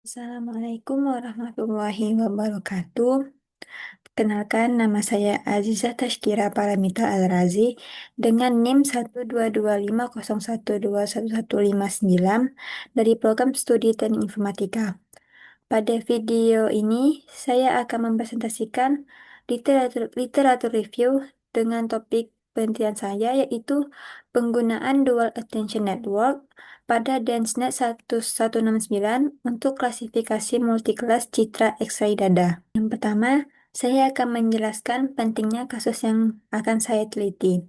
Assalamualaikum warahmatullahi wabarakatuh. Kenalkan, nama saya Aziza Tashkira Paramita Al-Razi dengan NIM 12250121159 dari program studi Teknik Informatika. Pada video ini, saya akan mempresentasikan literatur review dengan topik penelitian saya, yaitu penggunaan Dual Attention Network pada DenseNet 1169 untuk klasifikasi multiclass citra X-ray dada. Yang pertama, saya akan menjelaskan pentingnya kasus yang akan saya teliti.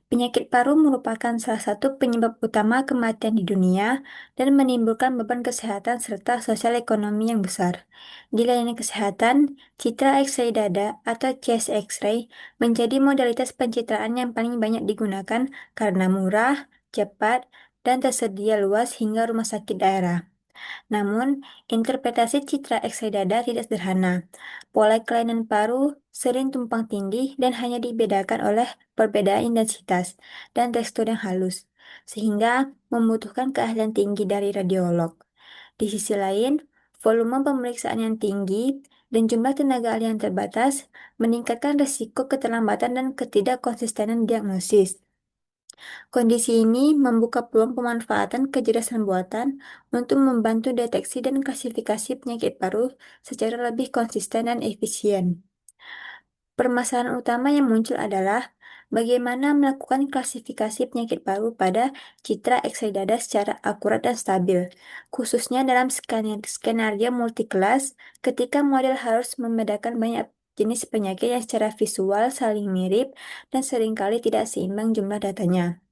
Penyakit paru merupakan salah satu penyebab utama kematian di dunia dan menimbulkan beban kesehatan serta sosial ekonomi yang besar. Di layanan kesehatan, citra X-ray dada atau chest X-ray menjadi modalitas pencitraan yang paling banyak digunakan karena murah, cepat, dan tersedia luas hingga rumah sakit daerah. Namun, interpretasi citra X-ray dada tidak sederhana. Pola kelainan paru sering tumpang tindih dan hanya dibedakan oleh perbedaan intensitas dan tekstur yang halus, sehingga membutuhkan keahlian tinggi dari radiolog. Di sisi lain, volume pemeriksaan yang tinggi dan jumlah tenaga ahli yang terbatas meningkatkan risiko keterlambatan dan ketidakkonsistenan diagnosis. Kondisi ini membuka peluang pemanfaatan kecerdasan buatan untuk membantu deteksi dan klasifikasi penyakit paru secara lebih konsisten dan efisien. Permasalahan utama yang muncul adalah bagaimana melakukan klasifikasi penyakit paru pada citra X-ray dada secara akurat dan stabil, khususnya dalam skenario multiclass ketika model harus membedakan banyak jenis penyakit yang secara visual saling mirip dan seringkali tidak seimbang jumlah datanya.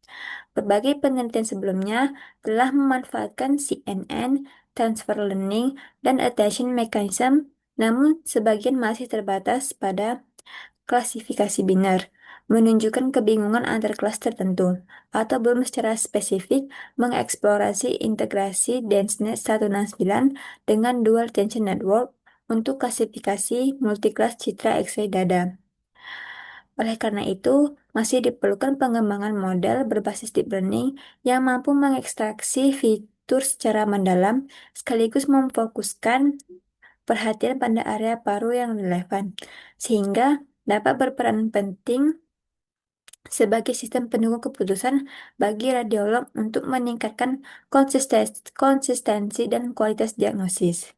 Berbagai penelitian sebelumnya telah memanfaatkan CNN, transfer learning, dan attention mechanism, namun sebagian masih terbatas pada klasifikasi biner, menunjukkan kebingungan antar kelas tertentu, atau belum secara spesifik mengeksplorasi integrasi DenseNet 169 dengan Dual Attention Network untuk klasifikasi multiclass citra X-ray dada. Oleh karena itu, masih diperlukan pengembangan model berbasis deep learning yang mampu mengekstraksi fitur secara mendalam sekaligus memfokuskan perhatian pada area paru yang relevan, sehingga dapat berperan penting sebagai sistem pendukung keputusan bagi radiolog untuk meningkatkan konsistensi dan kualitas diagnosis.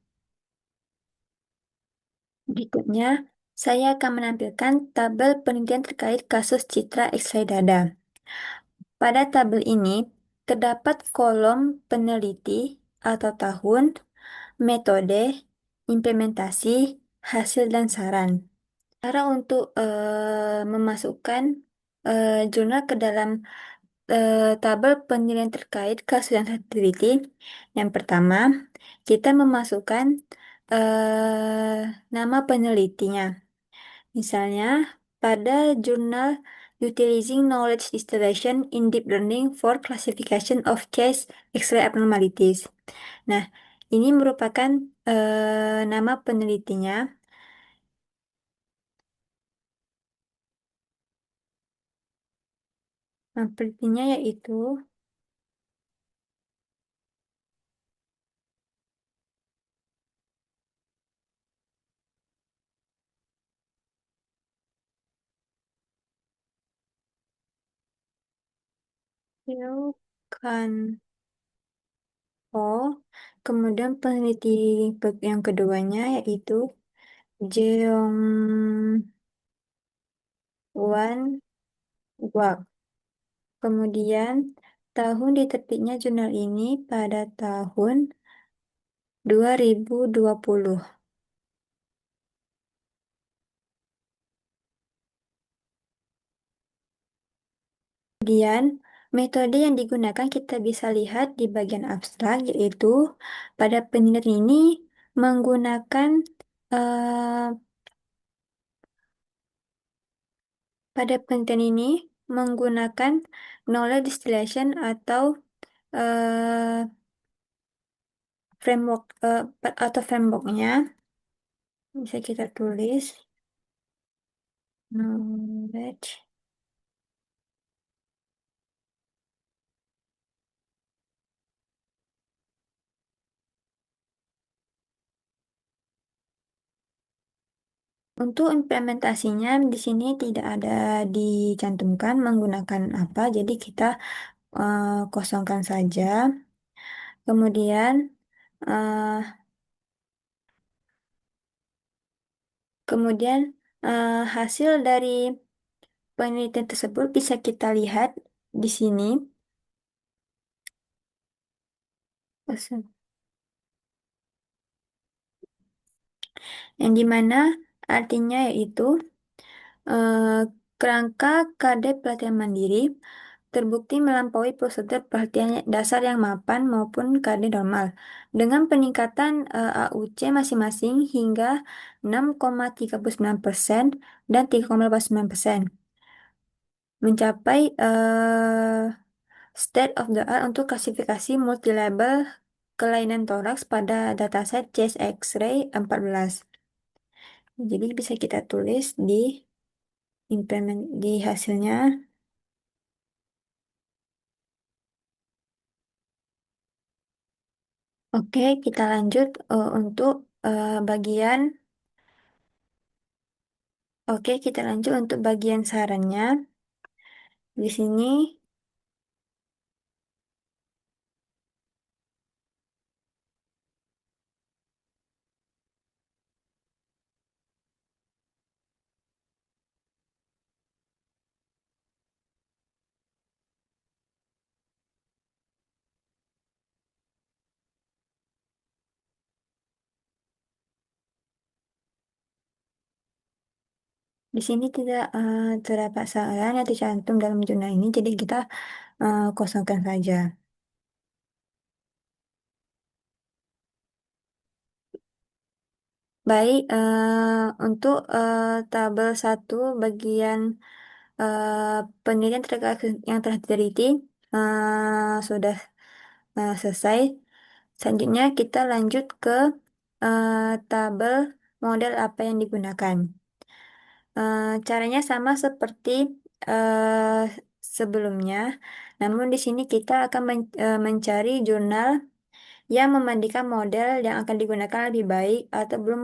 Berikutnya, saya akan menampilkan tabel penelitian terkait kasus citra X-ray dada. Pada tabel ini, terdapat kolom peneliti atau tahun, metode, implementasi, hasil, dan saran. Cara untuk memasukkan jurnal ke dalam tabel penilaian terkait kasus yang teliti. Yang pertama, kita memasukkan nama penelitinya. Misalnya, pada jurnal Utilizing Knowledge Distillation in Deep Learning for Classification of Chest X-ray Abnormalities. Nah, ini merupakan nama penelitinya. Nah, penelitinya yaitu Phil Kanto. Kemudian peneliti yang keduanya yaitu Jeong Wan Wak. Kemudian tahun diterbitnya jurnal ini pada tahun 2020. Kemudian, metode yang digunakan kita bisa lihat di bagian abstrak, yaitu pada penelitian ini menggunakan eh, pada penelitian ini menggunakan knowledge distillation atau eh, framework atau frameworknya bisa kita tulis knowledge Untuk implementasinya di sini tidak ada dicantumkan menggunakan apa, jadi kita kosongkan saja. Kemudian eh, kemudian hasil dari penelitian tersebut bisa kita lihat di sini, yang dimana artinya yaitu eh, kerangka KD pelatihan mandiri terbukti melampaui prosedur pelatihan dasar yang mapan maupun KD normal dengan peningkatan AUC masing-masing hingga 6,39% dan 3,89%, mencapai state of the art untuk klasifikasi multilabel kelainan toraks pada dataset chest X-ray 14. Jadi bisa kita tulis di hasilnya. Oke, kita lanjut untuk bagian. Oke, kita lanjut untuk bagian sarannya. Di sini, tidak terdapat saran yang tercantum dalam jurnal ini, jadi kita kosongkan saja. Baik, untuk tabel satu bagian penelitian terkait yang telah diteliti sudah selesai. Selanjutnya kita lanjut ke eh, tabel model apa yang digunakan. Caranya sama seperti eh, sebelumnya, namun di sini kita akan mencari jurnal yang membandingkan model yang akan digunakan lebih baik atau belum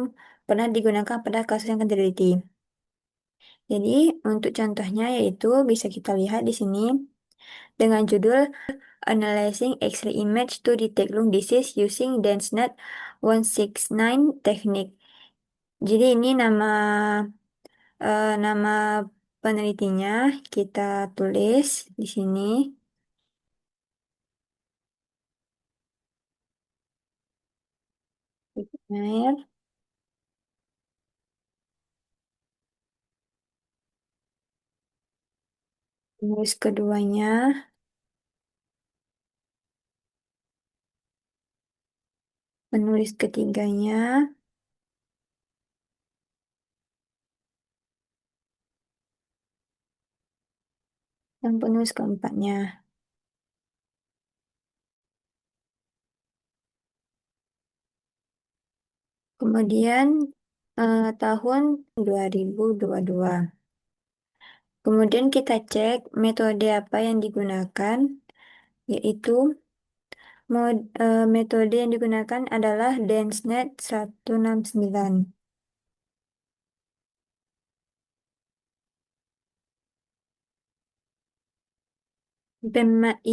pernah digunakan pada kasus yang akan diteliti. Jadi, untuk contohnya yaitu bisa kita lihat di sini dengan judul Analyzing X-ray Image to Detect Lung Disease Using DenseNet 169 Technique. Jadi ini nama penelitinya kita tulis di sini. Benar. Penulis keduanya, penulis ketiganya, dan penulis keempatnya. Kemudian tahun 2022. Kemudian kita cek metode apa yang digunakan, yaitu metode yang digunakan adalah DenseNet 169.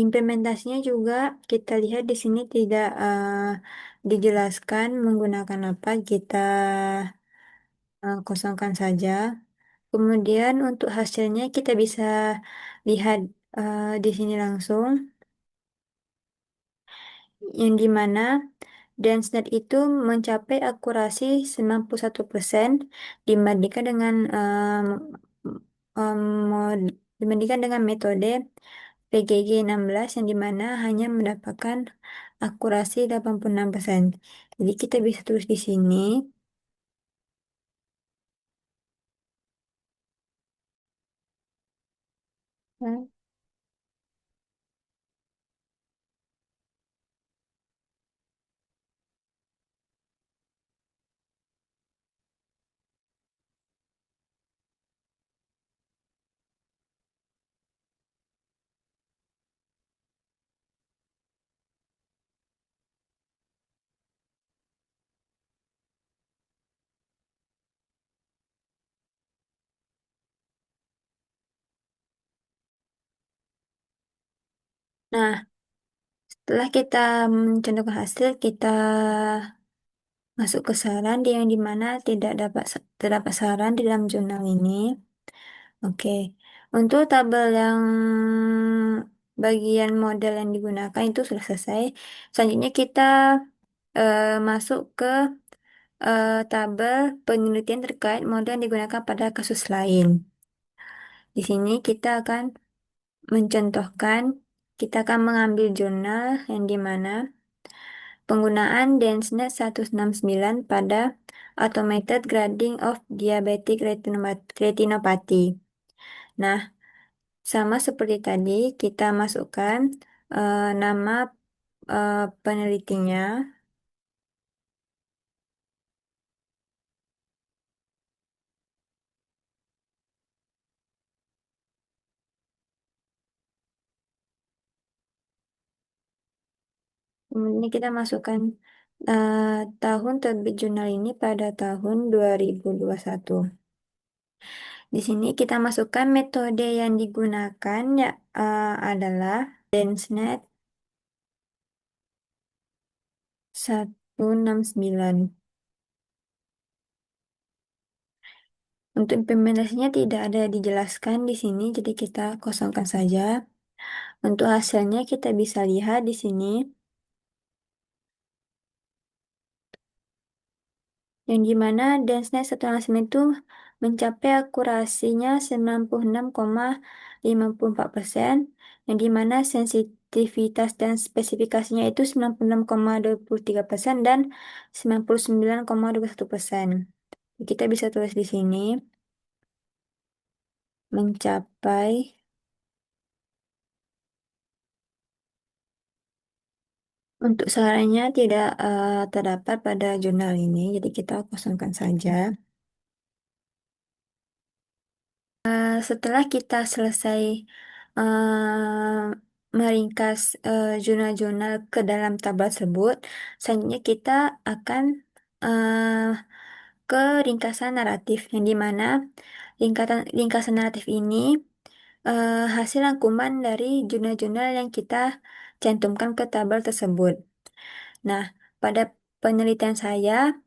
Implementasinya juga kita lihat di sini tidak dijelaskan menggunakan apa, kita kosongkan saja. Kemudian untuk hasilnya kita bisa lihat di sini langsung, yang dimana DenseNet itu mencapai akurasi 91% dibandingkan dengan um, dibandingkan dengan metode PGG 16 yang dimana hanya mendapatkan akurasi 86%. Jadi kita bisa tulis di sini. eh, Nah, setelah kita mencontohkan hasil, kita masuk ke saran yang dimana tidak dapat terdapat saran di dalam jurnal ini. Oke, untuk tabel yang bagian model yang digunakan itu sudah selesai. Selanjutnya kita masuk ke tabel penelitian terkait model yang digunakan pada kasus lain. Di sini kita akan mencontohkan, kita akan mengambil jurnal yang dimana penggunaan DenseNet 169 pada automated grading of diabetic retinopathy. Nah, sama seperti tadi, kita masukkan nama penelitinya. Kemudian kita masukkan eh, tahun terbit jurnal ini pada tahun 2021. Di sini kita masukkan metode yang digunakan ya adalah DenseNet 169. Untuk implementasinya tidak ada dijelaskan di sini, jadi kita kosongkan saja. Untuk hasilnya kita bisa lihat di sini, yang dimana DenseNet 169 itu mencapai akurasinya 96,54%, yang dimana sensitivitas dan spesifikasinya itu 96,23% dan 99,21%. Kita bisa tulis di sini, mencapai. Untuk sarannya tidak terdapat pada jurnal ini, jadi kita kosongkan saja. Setelah kita selesai meringkas jurnal-jurnal ke dalam tabel tersebut, selanjutnya kita akan eh, ke ringkasan naratif, yang dimana ringkasan naratif ini hasil rangkuman dari jurnal-jurnal yang kita cantumkan ke tabel tersebut. Nah, pada penelitian saya,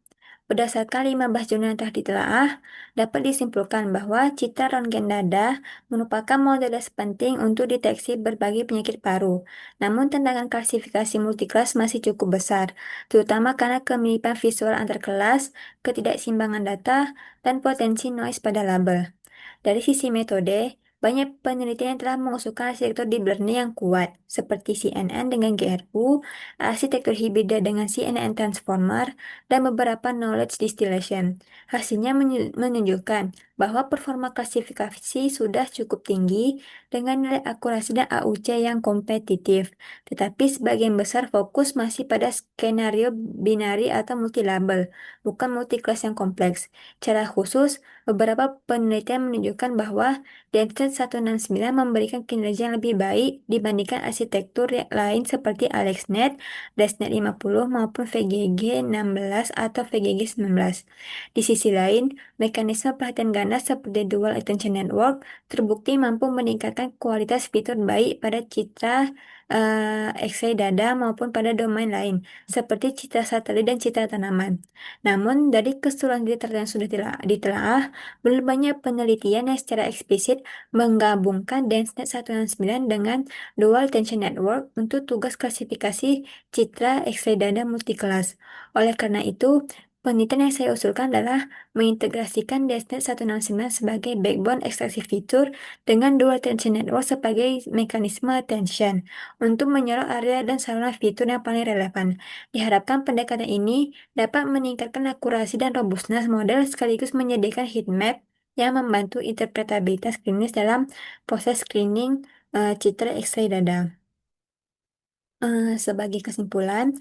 berdasarkan 15 jurnal yang telah ditelaah, dapat disimpulkan bahwa citra ronggen dada merupakan model penting untuk deteksi berbagai penyakit paru. Namun, tantangan klasifikasi multiklas masih cukup besar, terutama karena kemiripan visual antar kelas, ketidakseimbangan data, dan potensi noise pada label. Dari sisi metode, banyak penelitian yang telah mengusulkan arsitektur deep learning yang kuat, seperti CNN dengan GRU, arsitektur hibrida dengan CNN Transformer, dan beberapa knowledge distillation. Hasilnya menunjukkan bahwa performa klasifikasi sudah cukup tinggi dengan nilai akurasi dan AUC yang kompetitif, tetapi sebagian besar fokus masih pada skenario binari atau multilabel, bukan multiclass yang kompleks. Secara khusus, beberapa penelitian menunjukkan bahwa Denset 169 memberikan kinerja yang lebih baik dibandingkan arsitektur lain seperti AlexNet, DesNet 50 maupun VGG 16 atau VGG 19. Di sisi lain, mekanisme perhatian ganda seperti Dual Attention Network terbukti mampu meningkatkan kualitas fitur baik pada citra X-ray dada maupun pada domain lain, seperti citra satelit dan citra tanaman. Namun, dari keseluruhan literatur yang sudah ditelaah, belum banyak penelitian yang secara eksplisit menggabungkan DenseNet 169 dengan Dual Attention Network untuk tugas klasifikasi citra X-ray dada multikelas. Oleh karena itu, penelitian yang saya usulkan adalah mengintegrasikan DenseNet 169 sebagai backbone ekstraksi fitur dengan Dual Attention Network sebagai mekanisme attention untuk menyorot area dan saluran fitur yang paling relevan. Diharapkan pendekatan ini dapat meningkatkan akurasi dan robustness model sekaligus menyediakan heat map yang membantu interpretabilitas klinis dalam proses screening citra X-ray dada. Sebagai kesimpulan,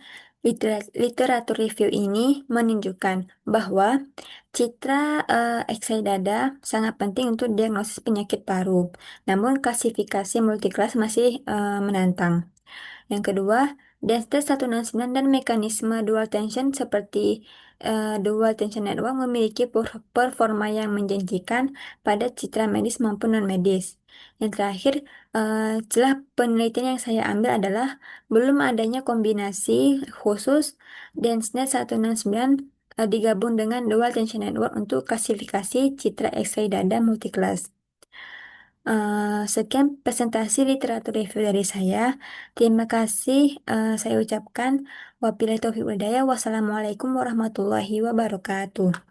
literatur review ini menunjukkan bahwa citra X-ray dada sangat penting untuk diagnosis penyakit paru. Namun klasifikasi multiklas masih menantang. Yang kedua, Dexter 169 dan mekanisme dual tension seperti dual tension network memiliki performa yang menjanjikan pada citra medis maupun non-medis. Yang terakhir, celah penelitian yang saya ambil adalah belum adanya kombinasi khusus DensNet 169 digabung dengan Dual Attention Network untuk klasifikasi citra X-ray dada multiclass. Sekian presentasi literatur review dari saya. Terima kasih, saya ucapkan wabillahi taufiq wal hidayah. Wassalamualaikum warahmatullahi wabarakatuh.